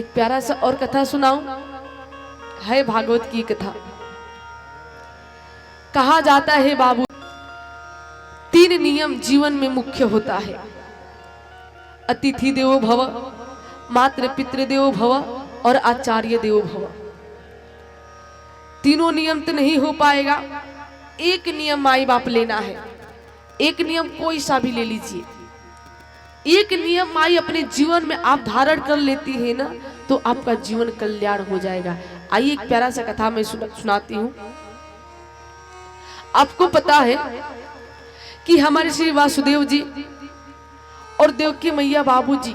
एक प्यारा सा और कथा सुनाऊं, है भागवत की कथा। कहा जाता है बाबू, 3 नियम जीवन में मुख्य होता है। अतिथि देवो भव, मातृ पितृ देवो भव और आचार्य देवो भव। तीनों नियम तो नहीं हो पाएगा, एक नियम माई बाप लेना है। एक नियम कोई सा भी ले लीजिए, एक नियम माई अपने जीवन में आप धारण कर लेती है ना, तो आपका जीवन कल्याण हो जाएगा। आइए एक प्यारा सा कथा मैं सुनाती हूँ। आपको पता है कि हमारे श्री वासुदेव जी और देवकी मैया बाबूजी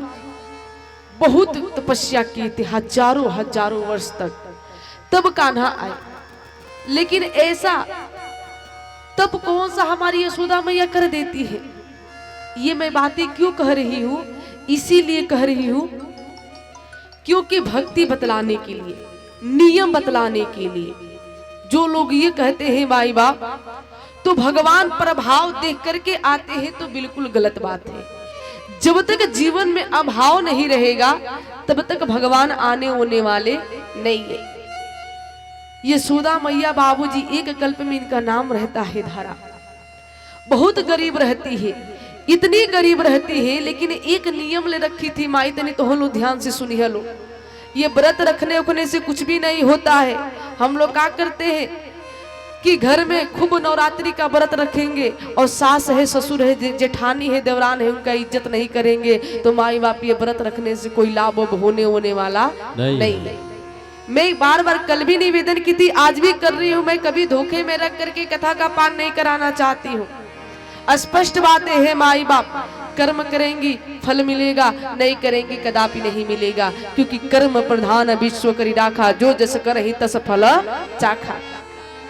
बहुत तपस्या की थी, हजारों वर्ष तक। तब कान्हा आए, लेकिन ऐसा तब कौन सा हमारी यशोदा मैया कर देती है। ये मैं बातें क्यों कह रही हूं, इसीलिए कह रही हूं क्योंकि भक्ति बतलाने के लिए, नियम बतलाने के लिए जो लोग ये कहते हैं माई बाप तो भगवान प्रभाव देख करके आते हैं, तो बिल्कुल गलत बात है। जब तक जीवन में अभाव नहीं रहेगा तब तक भगवान आने होने वाले नहीं है। यशोदा मैया बाबूजी एक कल्प में इनका नाम रहता है धारा। बहुत गरीब रहती है, इतनी गरीब रहती है, लेकिन एक नियम ले रखी थी माई तने, तो हम लोग ध्यान से सुनी है लो। ये व्रत रखने उखने से कुछ भी नहीं होता है। हम लोग क्या करते हैं कि घर में खूब नवरात्रि का व्रत रखेंगे और सास है, ससुर है, जेठानी है, देवरान है, उनका इज्जत नहीं करेंगे, तो माई बाप ये व्रत रखने से कोई लाभ होने वाला नहीं। मैं बार बार कल भी निवेदन की थी, आज भी कर रही हूँ, मैं कभी धोखे में रख करके कथा का पान नहीं कराना चाहती हूँ। स्पष्ट बातें हैं, माई बाप कर्म करेंगी फल मिलेगा, नहीं करेंगी कदापि नहीं मिलेगा, क्योंकि कर्म प्रधान विश्व करी राखा, जो जैसा करहि तस फल चाखा।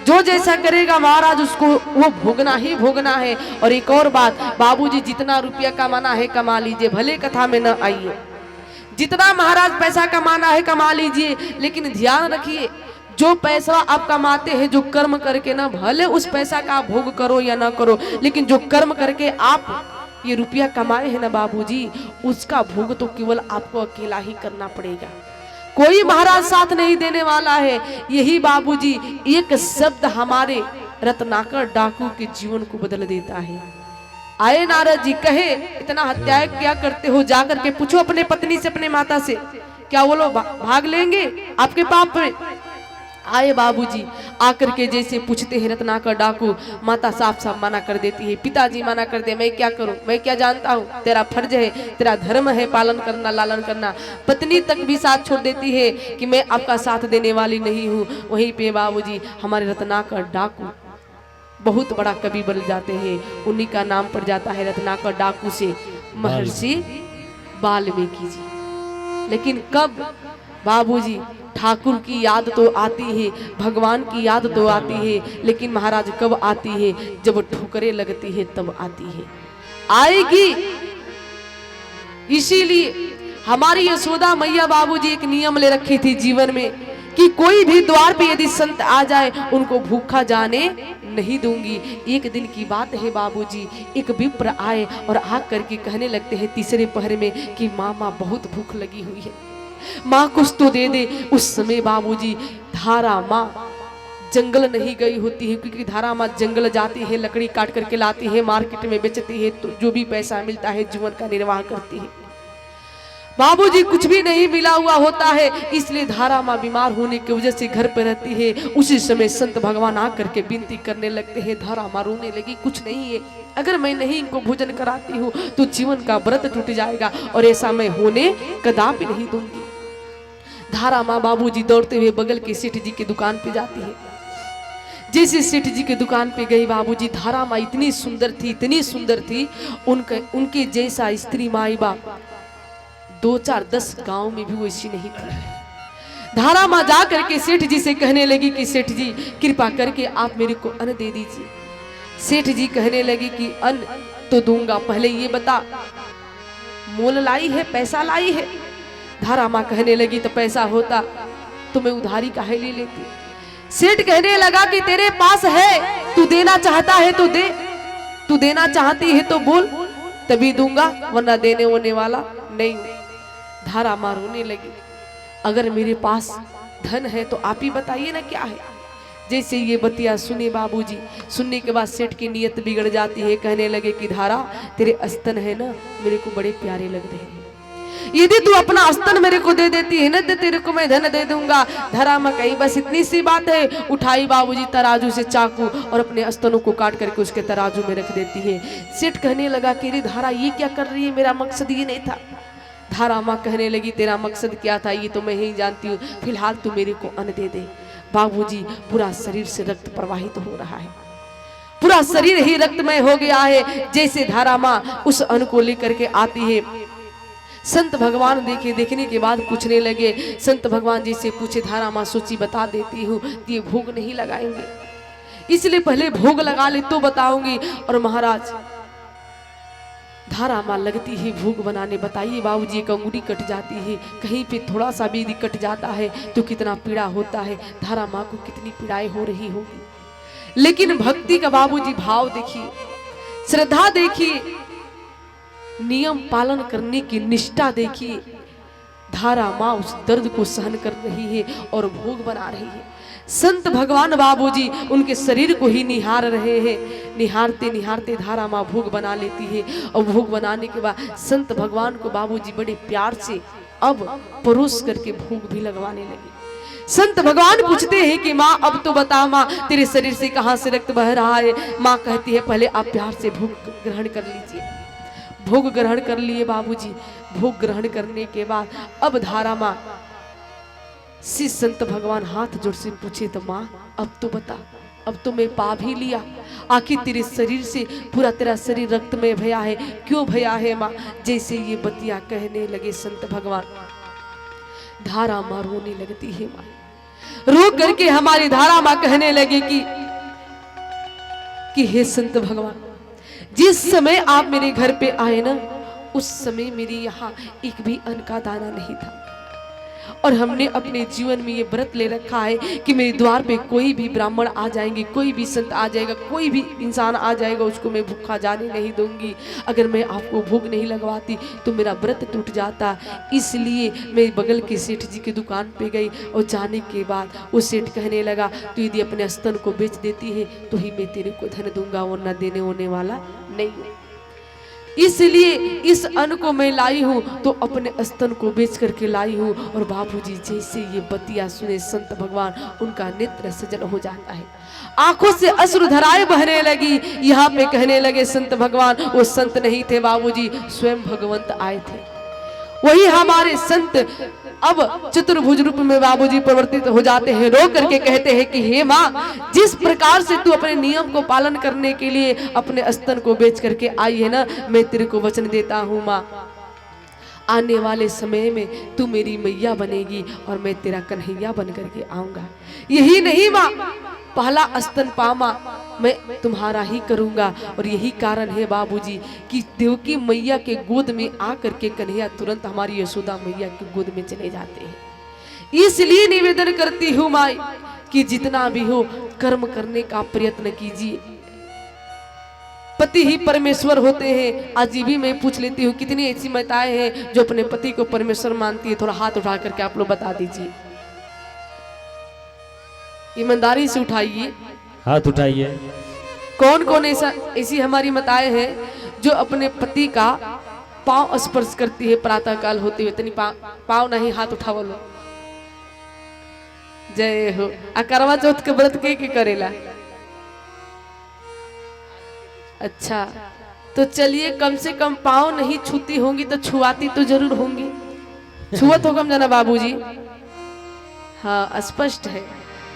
जो जैसा करेगा महाराज उसको वो भोगना ही भोगना है। और एक और बात, बाबूजी जितना रुपया कमाना है कमा लीजिए, भले कथा में न आइए। जितना महाराज पैसा कमाना है कमा लीजिए, लेकिन ध्यान रखिए जो पैसा आप कमाते हैं, जो कर्म करके ना, भले उस पैसा का भोग करो या ना करो, लेकिन जो कर्म करके आप ये रुपया कमाए हैं ना बाबूजी, उसका भोग तो केवल आपको अकेला ही करना पड़ेगा। कोई महाराज साथ नहीं देने वाला है। यही बाबूजी एक शब्द हमारे रत्नाकर डाकू के जीवन को बदल देता है। आए नारद जी, कहे इतना हत्याएं क्या करते हो, जाकर के पूछो अपने पत्नी से, अपने माता से, क्या वो लोग भाग लेंगे आपके पाप में। आए बाबूजी, आकर के जैसे पूछते हैं रत्नाकर डाकू, माता साफ साफ मना कर देती है। पिताजी मना कर दे, मैं क्या करूं, मैं क्या जानता हूं, तेरा फर्ज है, तेरा धर्म है पालन करना, लालन करना। पत्नी तक भी साथ छोड़ देती है कि मैं आपका साथ देने वाली नहीं हूं। वहीं पे बाबूजी हमारे रत्नाकर डाकू बहुत बड़ा कवि बन जाते हैं। उन्हीं का नाम पड़ जाता है रत्नाकर डाकू से महर्षि वाल्मीकि जी। लेकिन कब बाबूजी ठाकुर की याद तो आती है, भगवान की याद तो आती है, लेकिन महाराज कब आती है, जब ठोकरें लगती है तब आती है, आएगी। इसीलिए हमारी यशोदा मैया बाबूजी एक नियम ले रखी थी जीवन में कि कोई भी द्वार पे यदि संत आ जाए उनको भूखा जाने नहीं दूंगी। एक दिन की बात है बाबूजी, एक विप्र आए और आ करके कहने लगते हैं तीसरे पहर में कि माँ बहुत भूख लगी हुई है, माँ कुछ तो दे दे। उस समय बाबूजी धारा माँ जंगल नहीं गई होती है, क्योंकि धारा माँ जंगल जाती है, लकड़ी काट करके लाती है, मार्केट में बेचती है, तो जो भी पैसा मिलता है जीवन का निर्वाह करती है। बाबूजी कुछ भी नहीं मिला हुआ होता है, इसलिए धारा माँ बीमार होने की वजह से घर पे रहती है। उसी समय संत भगवान आकर के विनती करने लगते हैं। धारा माँ रोने लगी, कुछ नहीं है, अगर मैं नहीं इनको भोजन कराती हूँ तो जीवन का व्रत टूट जाएगा, और ऐसा मैं होने कदापि नहीं दूंगी। धारा माँ बाबूजी दौड़ते हुए बगल के सेठ जी की दुकान पे जाती है। जैसे सेठ जी की दुकान पे गई बाबूजी, धारा माँ इतनी सुंदर थी, उनके जैसा स्त्री माई बाप 2-4-10 गांव में भी वैसी नहीं थी। धारा माँ जा करके सेठ जी से कहने लगी कि सेठ जी कृपा करके आप मेरे को अन्न दे दीजिए। सेठ जी कहने लगे कि अन्न तो दूंगा, पहले ये बता मोल लाई है, पैसा लाई है। धारा माँ कहने लगी तो पैसा होता तो मैं उधारी काहे ले लेती। सेठ कहने लगा कि तेरे पास है, तू देना चाहता है तो दे, तू देना चाहती है तो बोल, तभी दूंगा, वरना देने होने वाला नहीं। धारा माँ रोने लगी। अगर मेरे पास धन है तो आप ही बताइए ना क्या है। जैसे ये बतिया सुने बाबूजी, सुनने के बाद सेठ की नीयत बिगड़ जाती है। कहने लगे कि धारा तेरे स्तन है ना मेरे को बड़े प्यारे लग रहे हैं, यदि तू अपना स्तन मेरे को दे देती है ना तो तेरे को मैं धन दे दूंगा। धरा में कहीं बस इतनी सी बात है। उठाई बाबूजी तराजू से चाकू और अपने स्तनों को काट करके उसके तराजू में रख देती है। सेठ कहने लगा कि रे धारा ये क्या कर रही है, मेरा मकसद ये नहीं था। धारा माँ कहने लगी तेरा मकसद क्या था ये तो मैं ही जानती हूँ, फिलहाल तू मेरे को अन्न दे दे। बाबूजी पूरा शरीर से रक्त प्रवाहित हो रहा है, पूरा शरीर ही रक्तमय हो गया है। जैसे धारा माँ उस अन्न को लेकर के आती है, संत भगवान देखने के बाद पूछने लगे। संत भगवान जी से पूछे, धारा माँ सोची बता देती हूँ, ये भोग नहीं लगाएंगे, इसलिए पहले भोग लगा ले तो बताऊंगी। और महाराज धारा माँ लगती है भोग बनाने। बताइए बाबूजी एक अंगुली कट जाती है, कहीं पे थोड़ा सा भी कट जाता है तो कितना पीड़ा होता है। धारा माँ को कितनी पीड़ाएं हो रही होगी, लेकिन भक्ति का बाबूजी भाव देखिए, श्रद्धा देखिए, नियम पालन करने की निष्ठा देखिए। धारा माँ उस दर्द को सहन कर रही है और भोग बना रही है। संत भगवान बाबूजी उनके शरीर को ही निहार रहे हैं। निहारते निहारते धारा माँ भोग बना लेती है और भोग बनाने के बाद संत भगवान को बाबूजी बड़े प्यार से अब परोस करके भोग भी लगवाने लगे। संत भगवान पूछते हैं कि माँ अब तो बता माँ तेरे शरीर से कहाँ से रक्त बह रहा है। माँ कहती है पहले आप प्यार से भोग ग्रहण कर लीजिए। भोग ग्रहण कर लिए बाबूजी। भोग ग्रहण करने के बाद अब धारा माँ से संत भगवान हाथ जोड़ से पूछे, तो माँ अब तो बता, अब तो मैं पा भी लिया, आखिर तेरे शरीर से पूरा तेरा शरीर रक्त में भया है, क्यों भया है माँ। जैसे ये बतिया कहने लगे संत भगवान, धारा माँ रोने लगती है। माँ रो करके हमारी धारा माँ कहने लगे कि हे संत भगवान, जिस समय आप मेरे घर पे आए ना उस समय मेरे यहाँ एक भी अन्न का दाना नहीं था, और हमने अपने जीवन में ये व्रत ले रखा है कि मेरे द्वार पे कोई भी ब्राह्मण आ जाएंगे, कोई भी संत आ जाएगा, कोई भी इंसान आ जाएगा, उसको मैं भूखा जाने नहीं दूंगी। अगर मैं आपको भोग नहीं लगवाती तो मेरा व्रत टूट जाता। इसलिए मैं बगल के सेठ जी की दुकान पे गई और जाने के बाद वो सेठ कहने लगा तो यदि अपने स्तन को बेच देती है तो ही मैं तेरे को धन दूंगा, वरना देने होने वाला नहीं है। इसलिए इस अन्न को मैं लाई हूँ तो अपने स्तन को बेच करके लाई हूँ। और बाबूजी जैसे ये बतिया सुने संत भगवान उनका नेत्र सजल हो जाता है, आंखों से अश्रु धाराएं बहने लगी। यहाँ पे कहने लगे संत भगवान, वो संत नहीं थे बाबूजी, स्वयं भगवंत आए थे। वही हमारे संत अब चतुर्भुज रूप में बाबूजी परिवर्तित हो जाते हैं। रो करके कहते हैं कि हे माँ, जिस प्रकार से तू अपने नियम को पालन करने के लिए अपने स्तन को बेच करके आई है ना, मैं तेरे को वचन देता हूँ माँ, आने वाले समय में तू मेरी मैया बनेगी और मैं तेरा कन्हैया बन करके आऊंगा। यही नहीं माँ, पहला स्तन पामा मैं तुम्हारा ही करूंगा। और यही कारण है बाबूजी कि देवकी मैया के गोद में आकर के कन्हैया तुरंत हमारी यशोदा मैया के गोद में चले जाते हैं। इसलिए निवेदन करती हूँ माई कि जितना भी हो कर्म करने का प्रयत्न कीजिए। पति ही परमेश्वर होते हैं। आज भी मैं पूछ लेती हूँ कितनी ऐसी माताएं हैं जो अपने पति को परमेश्वर मानती है? थोड़ा हाथ उठा करके आप लोग बता दीजिए, ईमानदारी से उठाइए, हाथ उठाइए। कौन कौन ऐसी हमारी माताएं हैं जो अपने पति का पांव स्पर्श करती है प्रातः काल होते हुए? तनी पांव नहीं, हाथ उठाओ लो। जय हो। आ करवा चौथ के व्रत के करेला? अच्छा, तो चलिए कम से कम पांव नहीं छूती होंगी तो छुआती तो जरूर होंगी। छुअत होगा जाना बाबूजी? हाँ स्पष्ट है।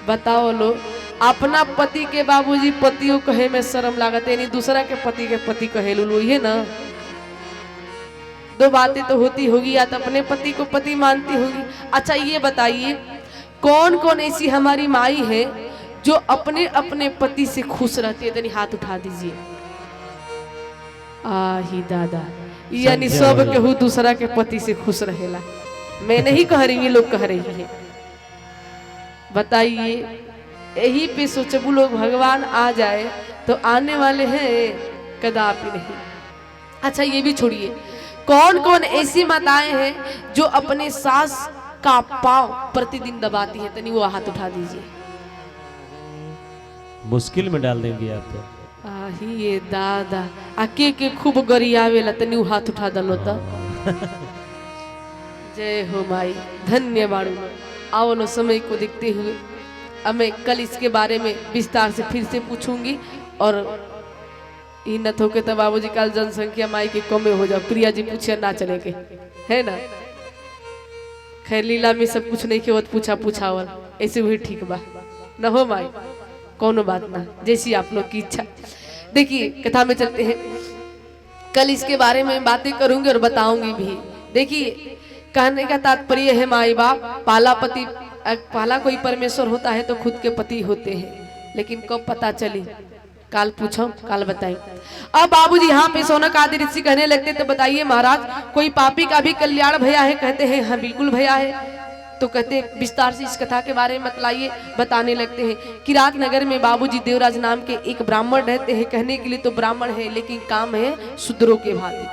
बताओ लो, अपना पति के बाबूजी पतियों कहे में शर्म लागत है, नहीं दूसरा के पति कहे लो, ये ना दो बातें तो होती होगी, या तो अपने पति को पति मानती होगी। अच्छा ये बताइए कौन कौन ऐसी हमारी माई है जो अपने अपने पति से खुश रहती है? तो हाथ उठा दीजिए। आही दादा, यानी सब केहू दूसरा के पति से खुश रहेला। मैं नहीं कह रही, ये लोग कह रही है। बताइए, यही पे सोचबू लोग भगवान आ जाए तो आने वाले हैं? कदापि नहीं। अच्छा ये भी छोड़िए, कौन कौन ऐसी माताएं हैं जो अपने सास का पांव प्रतिदिन दबाती है, तनी वो हाथ उठा दीजिए। मुश्किल में डाल देंगे आप तो। आही ये दादा आके के खूब गरियावेला, तनी वो हाथ उठा दलो तो। जय हो माई, धन्य बाड़ू। आओ नो समय को देखते हुए अब मैं कल इसके बारे में विस्तार से फिर से पूछूंगी। और ही न थोके तो बाबूजी कल जनसंख्या माई के कमे हो जाओ, प्रिया जी पूछे ना चले के है ना। खैर लीला में सब कुछ नहीं के पूछा पूछावल ऐसे हुई ठीक बा न हो माई, कोनो बात ना, जैसी आप लोग की इच्छा। देखिए कथा में चलते हैं, कल इसके बारे में बातें करूंगी और बताऊंगी भी। देखिए कहने का तात्पर्य है माई बाप पाला कोई परमेश्वर होता है तो खुद के पति होते हैं, लेकिन कब पता चली काल पूछो काल बताई। अब बाबूजी यहाँ पे सोनक आदि ऋषि कहने लगते तो बताइए महाराज कोई पापी का भी कल्याण भया है? कहते हैं हाँ बिल्कुल भया है। तो कहते विस्तार से इस कथा के बारे में बतलाइए। बताने लगते हैं किरात नगर में बाबूजी देवराज नाम के एक ब्राह्मण रहते हैं। कहने के लिए तो ब्राह्मण है लेकिन काम है शूद्रों के भांति।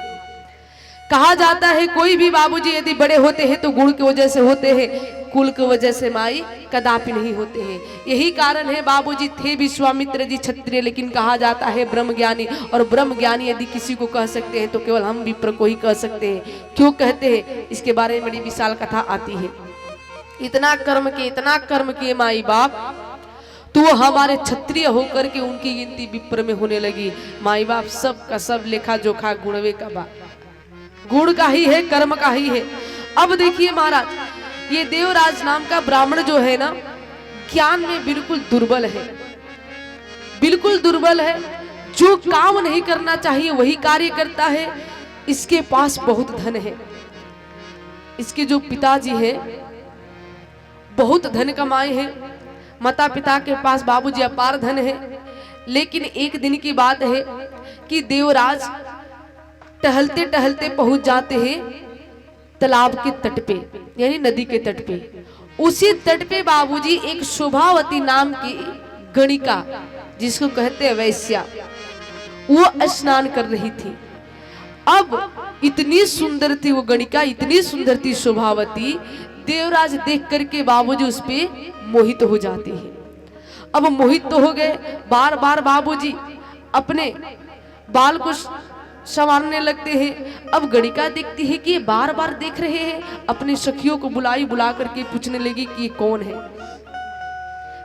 कहा जाता है कोई भी बाबूजी यदि बड़े होते हैं तो गुण की वजह से होते हैं, कुल की वजह से माई कदापि नहीं होते हैं। यही कारण है बाबूजी थे विश्वामित्र जी क्षत्रिय, लेकिन कहा जाता है ब्रह्म ज्ञानी। और ब्रह्म ज्ञानी यदि किसी को कह सकते हैं तो केवल हम विप्र को ही कह सकते हैं। क्यों कहते हैं इसके बारे में बड़ी विशाल कथा आती है। इतना कर्म किए माई बाप तो वो हमारे क्षत्रिय होकर के उनकी गिनती विप्र में होने लगी। माई बाप सब का सब लेखा जोखा गुणवे का बा, गुण का ही है, कर्म का ही है। अब देखिए महाराज ये देवराज नाम का ब्राह्मण जो है ना ज्ञान में बिल्कुल दुर्बल है, बिल्कुल दुर्बल है। जो काम नहीं करना चाहिए वही कार्य करता है। इसके पास बहुत धन है, इसके जो पिताजी हैं बहुत धन कमाए हैं, माता पिता के पास बाबूजी अपार धन है। लेकिन एक दिन की बात है कि देवराज टहलते टहलते पहुंच जाते हैं तालाब के तट पे, यानी नदी के तट पे। उसी तट पे बाबूजी एक शोभावती नाम की गणिका, जिसको कहते हैं वैश्या, वो स्नान कर रही थी। अब इतनी सुंदर थी वो गणिका, इतनी सुंदर थी शोभावती, देवराज देख करके बाबूजी उस पे मोहित हो जाते हैं। अब मोहित तो हो गए, बार बार बाबूजी अपने बाल को संवारने लगते हैं। अब गणिका देखती है कि ये बार बार देख रहे हैं, अपने सखियों को बुला करके पूछने लगी कि ये कौन है।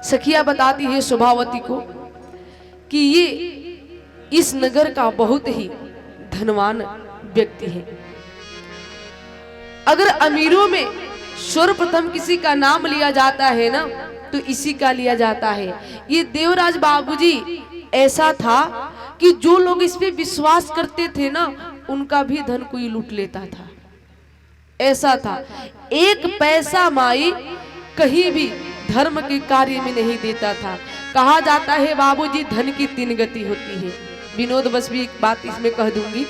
सखिया बताती है शोभावती को कि ये इस नगर का बहुत ही धनवान व्यक्ति है। अगर अमीरों में सर्वप्रथम किसी का नाम लिया जाता है ना तो इसी का लिया जाता है। ये देवराज बाबूजी ऐसा था कि जो लोग इस पे विश्वास करते थे ना उनका भी धन कोई लूट लेता था, ऐसा था। एक पैसा माई कहीं भी धर्म के कार्य में नहीं देता था। कहा जाता है बाबूजी धन की 3 गति होती है। विनोद बस भी एक बात इसमें कह दूंगी।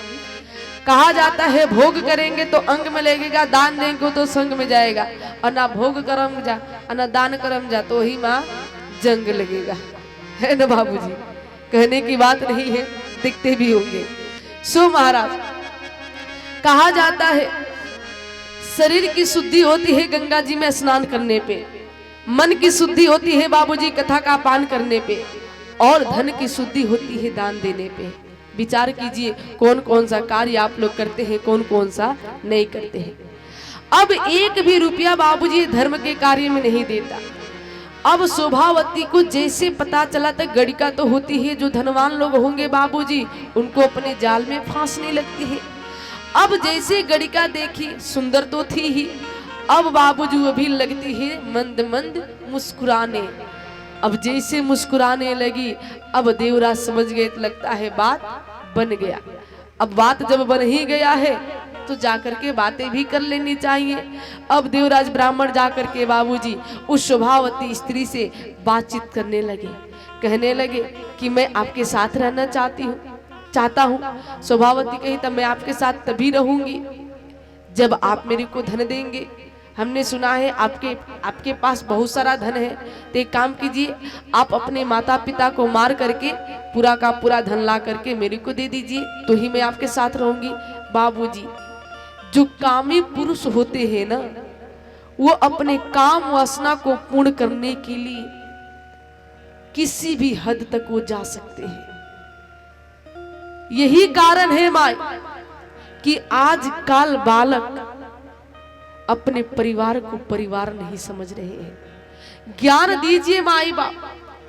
कहा जाता है भोग करेंगे तो अंग में लगेगा, दान देंगे तो संग में जाएगा, और ना भोग करम जा और ना दान करम जा तो ही माँ जंग लगेगा, है ना बाबूजी। कहने की बात नहीं है, दिखते भी होंगे। सो महाराज कहा जाता है शरीर की शुद्धि होती है गंगा जी में स्नान करने पे, मन की शुद्धि होती है बाबूजी कथा का पान करने पे, और धन की शुद्धि होती है दान देने पे। विचार कीजिए कौन कौन सा कार्य आप लोग करते हैं, कौन कौन सा नहीं करते हैं। अब एक भी रुपया बाबूजी धर्म के कार्य में नहीं देता। अब शोभावती को जैसे पता चला तक गणिका तो होती है, जो धनवान लोग होंगे बाबूजी उनको अपने जाल में फांसने लगती है। अब जैसे गणिका देखी सुंदर तो थी ही, अब बाबूजी वो भी लगती है मंद मंद मुस्कुराने। अब जैसे मुस्कुराने लगी अब देवराज समझ गए, लगता है बात बन गया। अब बात जब बन ही गया है तो जाकर के बातें भी कर लेनी चाहिए। अब देवराज ब्राह्मण जाकर के बाबूजी उस शोभावती स्त्री से बातचीत करने लगे, कहने लगे कि मैं आपके साथ रहना चाहता हूँ। शोभावती कही तब मैं आपके साथ तभी रहूंगी जब आप मेरे को धन देंगे। हमने सुना है आपके पास बहुत सारा धन है, तो एक काम कीजिए आप अपने माता पिता को मार करके पूरा का पूरा धन ला करके मेरे को दे दीजिए, तो ही मैं आपके साथ रहूंगी। बाबूजी जो कामी पुरुष होते हैं ना वो अपने काम वासना को पूर्ण करने के लिए किसी भी हद तक वो जा सकते हैं। यही कारण है माई कि आजकल बालक अपने परिवार को परिवार नहीं समझ रहे हैं। ज्ञान दीजिए माई बाप,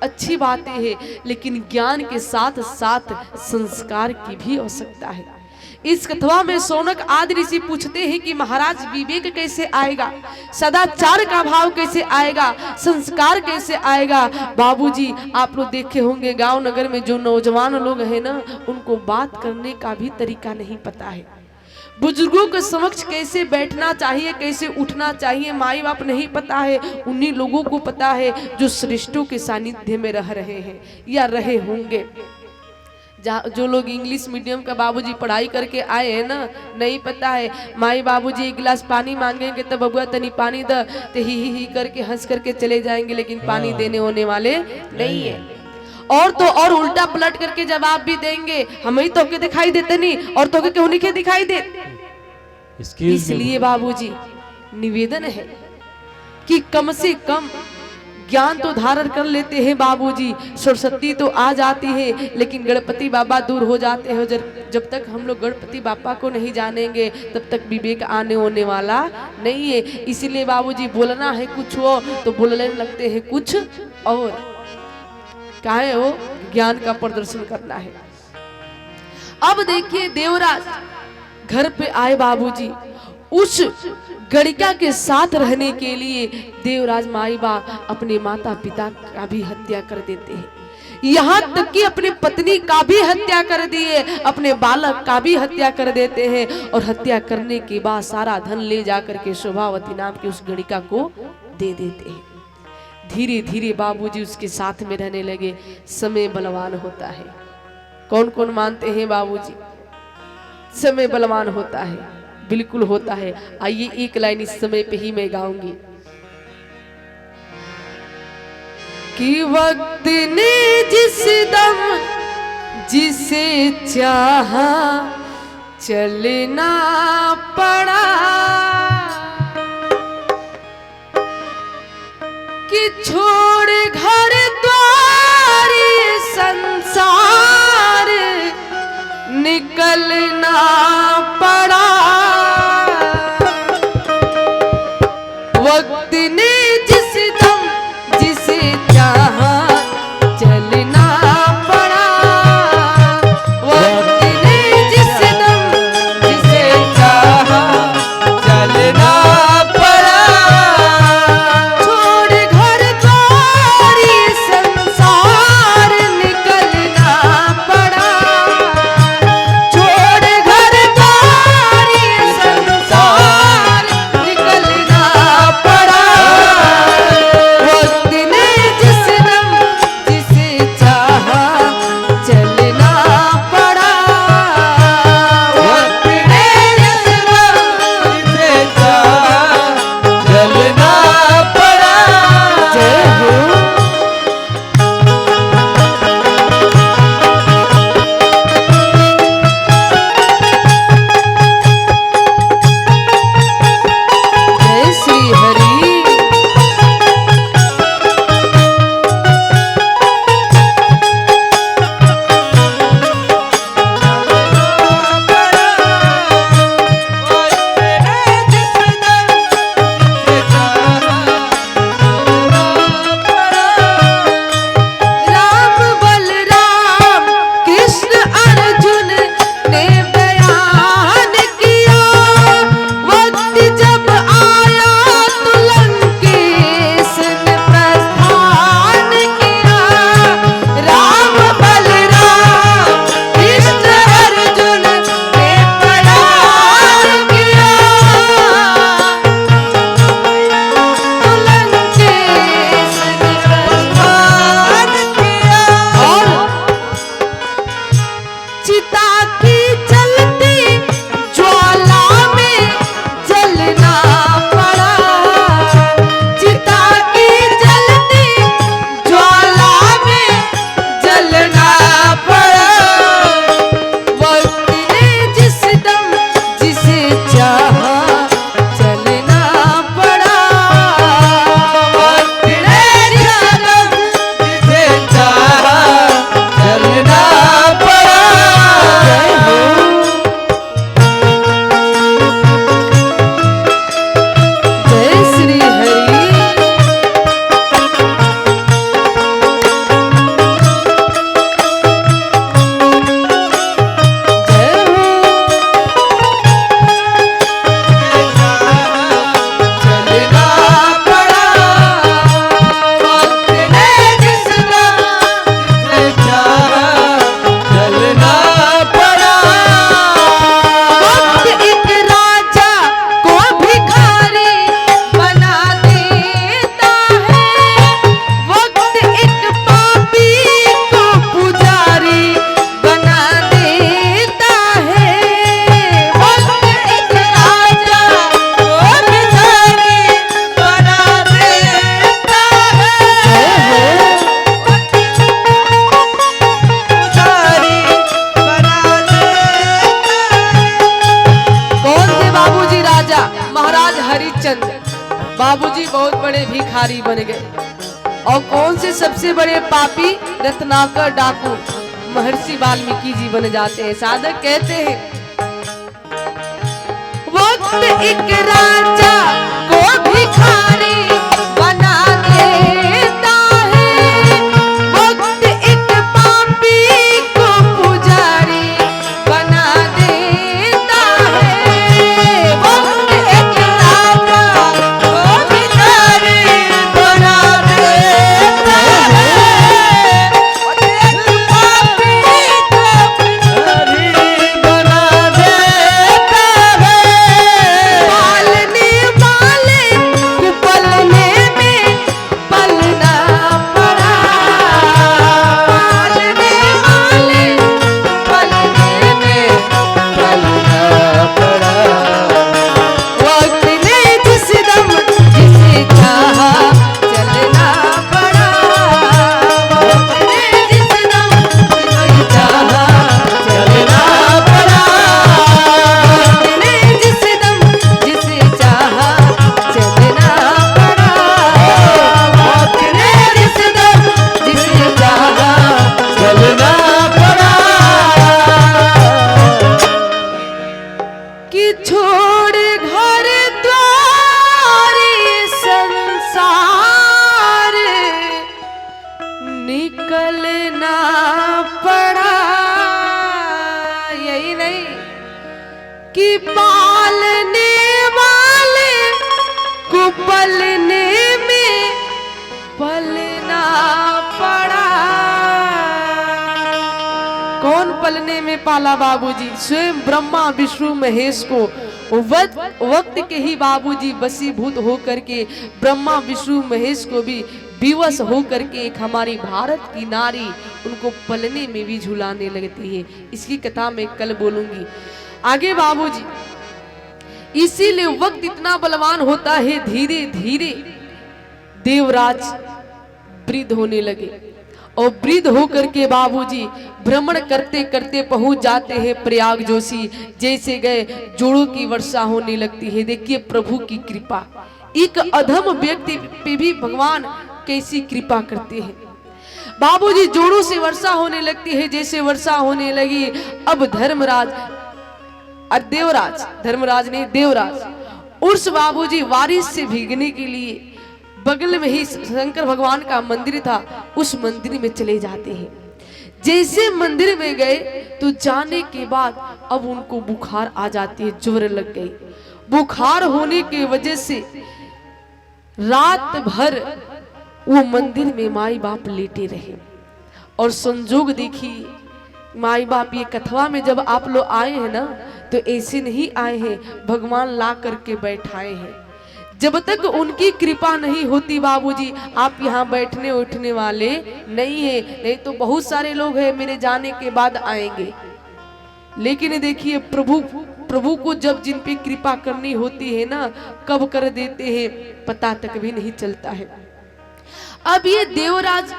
अच्छी बातें हैं, लेकिन ज्ञान के साथ साथ संस्कार की भी आवश्यकता है। इस कथवा में शौनक आदि ऋषि पूछते हैं कि महाराज विवेक कैसे आएगा, सदाचार का भाव कैसे आएगा, संस्कार कैसे आएगा। बाबूजी आप लोग देखे होंगे गांव नगर में जो नौजवान लोग हैं ना, उनको बात करने का भी तरीका नहीं पता है। बुजुर्गों के समक्ष कैसे बैठना चाहिए, कैसे उठना चाहिए, माई बाप नहीं पता है। उन्हीं लोगों को पता है जो श्रेष्ठों के सानिध्य में रह रहे हैं या रहे होंगे। जो लोग इंग्लिश मीडियम का बाबूजी पढ़ाई करके आए हैं ना, नहीं पता है। माई बाबूजी एक गिलास पानी मांगेंगे तो बबुआ तनी पानी द, तो ही करके हंस करके चले जाएंगे, लेकिन पानी देने होने वाले नहीं है। और तो और उल्टा पलट करके जवाब भी देंगे, हमें तो के दिखाई देते नहीं और तो के क्यों नहीं दिखाई दे। इसलिए बाबूजी निवेदन है कि कम से कम ज्ञान तो धारण कर लेते हैं बाबूजी, सरस्वती तो आ जाती है, लेकिन गणपति बाबा दूर हो जाते हैं। जब तक हम लोग गणपति बाबा को नहीं जानेंगे तब तक विवेक आने होने वाला नहीं है। इसीलिए बाबूजी बोलना है कुछ हो तो बोलने लगते हैं कुछ और, काहे हो ज्ञान का प्रदर्शन करना है। अब देखिए देवराज घर पे आए बाबूजी, उस गणिका के साथ रहने के लिए देवराज माई बाप अपने माता पिता का भी हत्या कर देते हैं। यहाँ तक कि अपनी पत्नी का भी हत्या कर दिए, अपने बालक का भी हत्या कर देते हैं। और हत्या करने के बाद सारा धन ले जाकर के शोभावती नाम की उस गणिका को दे देते हैं। धीरे धीरे बाबूजी उसके साथ में रहने लगे। समय बलवान होता है, कौन कौन मानते हैं बाबूजी समय बलवान होता है? बिल्कुल होता है। आइए एक लाइन इस समय पे ही मैं गाऊंगी कि वक्त ने जिस दम जिसे चाहा चलना पड़ा, कि छोड़ घर द्वार संसार निकलना पड़ा। वक्त ने जिस दम जिसे चाहा चलना पड़ा, वक्त ने जिस दम जिसे चाहा चलना पड़ा। छोड़ घर द्वार संसार निकलना पड़ा, छोड़ घर जी बहुत बड़े भिखारी बन गए। और कौन से सबसे बड़े पापी? रत्नाकर डाकू महर्षि वाल्मीकि जी बन जाते हैं। साधक कहते हैं, वक्त एक राजा को भिखारी बना देता है, वक्त एक पापी को पुजारी बना देता है, वक्त एक राजा को भिखारी बना देता है, वक्त एक पापी को पुजारी बना देता है। पालने वाले को पलने में पलना पड़ा, पालने वाले को पलने में पलना पड़ा। वक्त ने जिस दम जिसे चाहा चलना पड़ा, वक्त ने जिस दम जिसे चाहा चलना पड़ा, वक्त ने जिस दम जिसे चाहा चलना पड़ा, वक्त ने जिस दम जिसे चाहा चलना पड़ा। कि छोड़ घर द्वार ये संसार निकलना पड़ा। यही नहीं कि पालने वाले को पलने में पलना पड़ा। कौन पलने में पाला बाबूजी? स्वयं ब्रह्मा विष्णु महेश को वक्त के ही बाबूजी वशीभूत होकर के ब्रह्मा विष्णु महेश को भी विवश होकर के एक हमारी भारत की नारी उनको पलने में भी झुलाने लगती है। इसकी कथा मैं कल बोलूंगी आगे बाबूजी। इसीलिए वक्त इतना बलवान होता है, धीरे धीरे देवराज वृद्ध होने लगे और वृद्ध होकर के बाबूजी भ्रमण करते करते पहुंच जाते हैं प्रयाग जोशी। जैसे गए जोड़ों की वर्षा होने लगती है। देखिए प्रभु की कृपा, एक अधम व्यक्ति पे भी भगवान कैसी कृपा करते हैं। बाबूजी जोड़ों से वर्षा होने लगती है। जैसे वर्षा होने लगी, अब धर्मराज और देवराज, धर्मराज ने देवराज उर्स बाबूजी बारिश से भीगने के लिए बगल में ही शंकर भगवान का मंदिर था, उस मंदिर में चले जाते हैं। जैसे मंदिर में गए तो जाने के बाद अब उनको बुखार आ जाती है, ज्वर लग गई। बुखार होने की वजह से रात भर वो मंदिर में माई बाप लेटे रहे। और संजोग देखिए माई बाप, ये कथवा में जब आप लोग आए हैं ना तो ऐसे नहीं आए हैं, भगवान ला करके बैठाए हैं। जब तक उनकी कृपा नहीं होती बाबूजी आप यहाँ बैठने उठने वाले नहीं है। नहीं तो बहुत सारे लोग हैं मेरे जाने के बाद आएंगे, लेकिन देखिए प्रभु को जब जिन पे कृपा करनी होती है ना, कब कर देते हैं पता तक भी नहीं चलता है। अब ये देवराज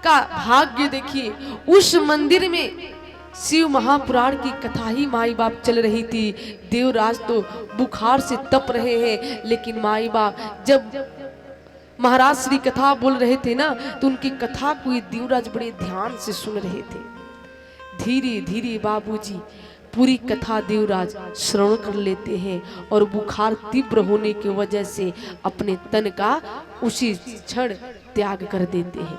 का भाग्य देखिए, उस मंदिर में शिव महापुराण की कथा ही माई बाप चल रही थी। देवराज तो बुखार से तप रहे हैं, लेकिन माई बाप जब महाराज श्री कथा बोल रहे थे ना तो उनकी कथा को ये देवराज बड़े ध्यान से सुन रहे थे। धीरे धीरे बाबूजी पूरी कथा देवराज श्रवण कर लेते हैं और बुखार तीव्र होने की वजह से अपने तन का उसी क्षण त्याग कर देते हैं।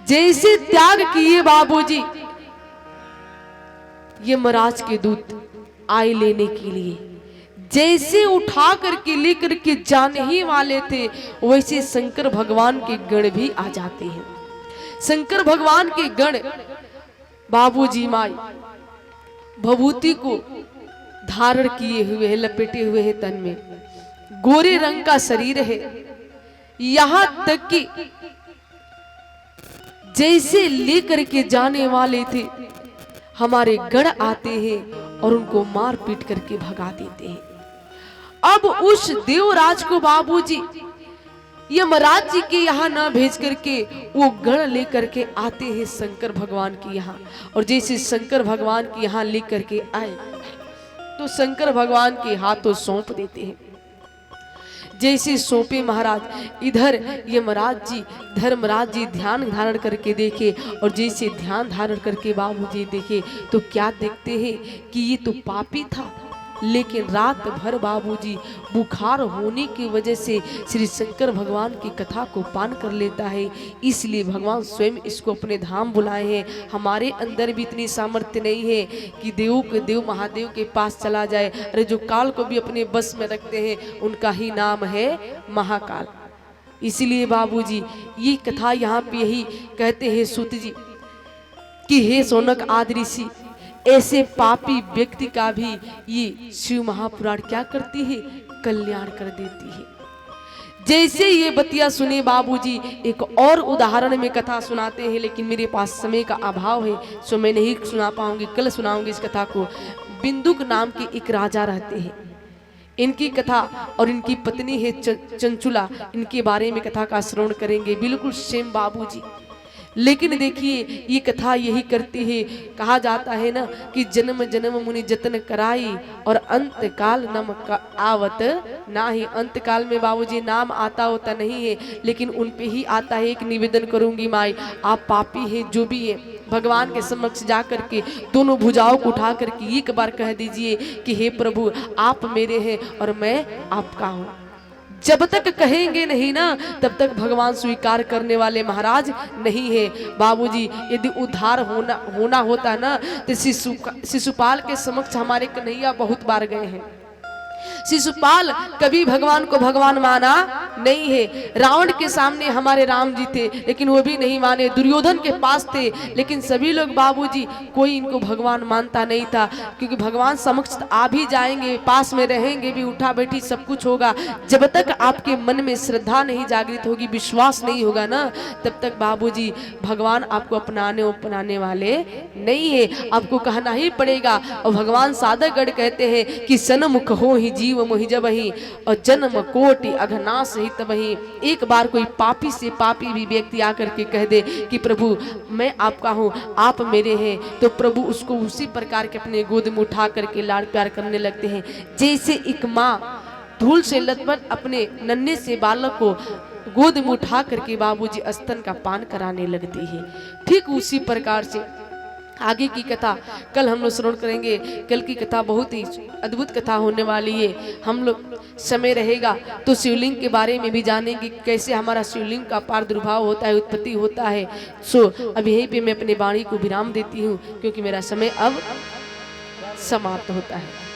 जैसे त्याग किए बाबूजी, यमराज के दूत आए लेने के लिए। जैसे उठा करके लेकर के जाने ही वाले थे, वैसे शंकर भगवान के गण भी आ जाते हैं। शंकर भगवान के गण बाबूजी माई भभूति को धारण किए हुए हैं, लपेटे हुए हैं तन में, गोरे रंग का शरीर है। यहां तक कि जैसे लेकर के जाने वाले थे हमारे गण आते हैं और उनको मार पीट करके भगा देते हैं। अब उस देवराज को बाबूजी यमराज जी के यहाँ न भेज करके वो गण लेकर के आते हैं शंकर भगवान के यहाँ। और जैसे शंकर भगवान के यहाँ लेकर के आए तो शंकर भगवान के हाथों सौंप देते हैं। जैसे सौंपे महाराज। इधर यमराज जी धर्मराज जी ध्यान धारण करके देखे, और जैसे ध्यान धारण करके बाबूजी देखे तो क्या देखते हैं कि ये तो पापी था, लेकिन रात भर बाबूजी बुखार होने की वजह से श्री शंकर भगवान की कथा को पान कर लेता है। इसलिए भगवान स्वयं इसको अपने धाम बुलाए हैं। हमारे अंदर भी इतनी सामर्थ्य नहीं है कि देवों के देव महादेव के पास चला जाए। अरे जो काल को भी अपने बस में रखते हैं उनका ही नाम है महाकाल। इसलिए बाबूजी ये कथा यहाँ पे यही कहते हैं सूत जी कि हे सोनक आदि ऋषि, ऐसे पापी व्यक्ति का भी ये शिव महापुराण क्या करती है, कल्याण कर देती है। जैसे ये बतिया सुने बाबूजी एक और उदाहरण में कथा सुनाते हैं, लेकिन मेरे पास समय का अभाव है सो मैं नहीं सुना पाऊंगी, कल सुनाऊंगी इस कथा को। बिंदुक नाम के एक राजा रहते हैं, इनकी कथा और इनकी पत्नी है चंचुला, इनके बारे में कथा का श्रवण करेंगे बिल्कुल सेम बाबूजी। लेकिन देखिए ये कथा यही करती है, कहा जाता है ना कि जन्म जन्म मुनि जतन कराई और अंत काल नम आवत नाही। अंत काल में बाबूजी नाम आता होता नहीं है, लेकिन उन पे ही आता है। एक निवेदन करूंगी माई, आप पापी हैं जो भी है, भगवान के समक्ष जा करके दोनों भुजाओं को उठा करके एक बार कह दीजिए कि हे प्रभु आप मेरे हैं और मैं आपका हूँ। जब तक कहेंगे नहीं ना तब तक भगवान स्वीकार करने वाले महाराज नहीं है बाबूजी। यदि उद्धार होना होता ना तो शिशुपाल के समक्ष हमारे कन्हैया बहुत बार गए हैं। शिशुपाल कभी भगवान को भगवान माना नहीं है। रावण के सामने हमारे राम जी थे, लेकिन वो भी नहीं माने। दुर्योधन के पास थे, लेकिन सभी लोग बाबूजी कोई इनको भगवान मानता नहीं था, क्योंकि भगवान समक्ष आ भी जाएंगे, पास में रहेंगे भी, उठा बैठी सब कुछ होगा। जब तक आपके मन में श्रद्धा नहीं जागृत होगी, विश्वास नहीं होगा ना, तब तक बाबूजी भगवान आपको अपनाने वाले नहीं है। आपको कहना ही पड़ेगा। और भगवान साधकगढ़ कहते हैं कि सन्मुख हो ही जीव मोहि जबहि और जन्म कोटि अघनाश ही तबहि। एक बार कोई पापी से पापी भी व्यक्ति आकर के कह दे कि प्रभु मैं आपका हूँ, आप मेरे हैं, तो प्रभु उसको उसी प्रकार के अपने गोद में उठा करके लाड़ प्यार करने लगते हैं। जैसे एक माँ धूल से लथपथ अपने नन्हे से बालक को गोद में उठा करके बाबूजी स्तन का पान कराने लगती है, ठीक उसी प्रकार से आगे की कथा कल हम लोग श्रवण करेंगे। कल की कथा बहुत ही अद्भुत कथा होने वाली है। हम लोग समय रहेगा तो शिवलिंग के बारे में भी जानेंगे, कैसे हमारा शिवलिंग का प्रादुर्भाव होता है, उत्पत्ति होता है। सो अब यहीं पे मैं अपनी वाणी को विराम देती हूँ, क्योंकि मेरा समय अब समाप्त होता है।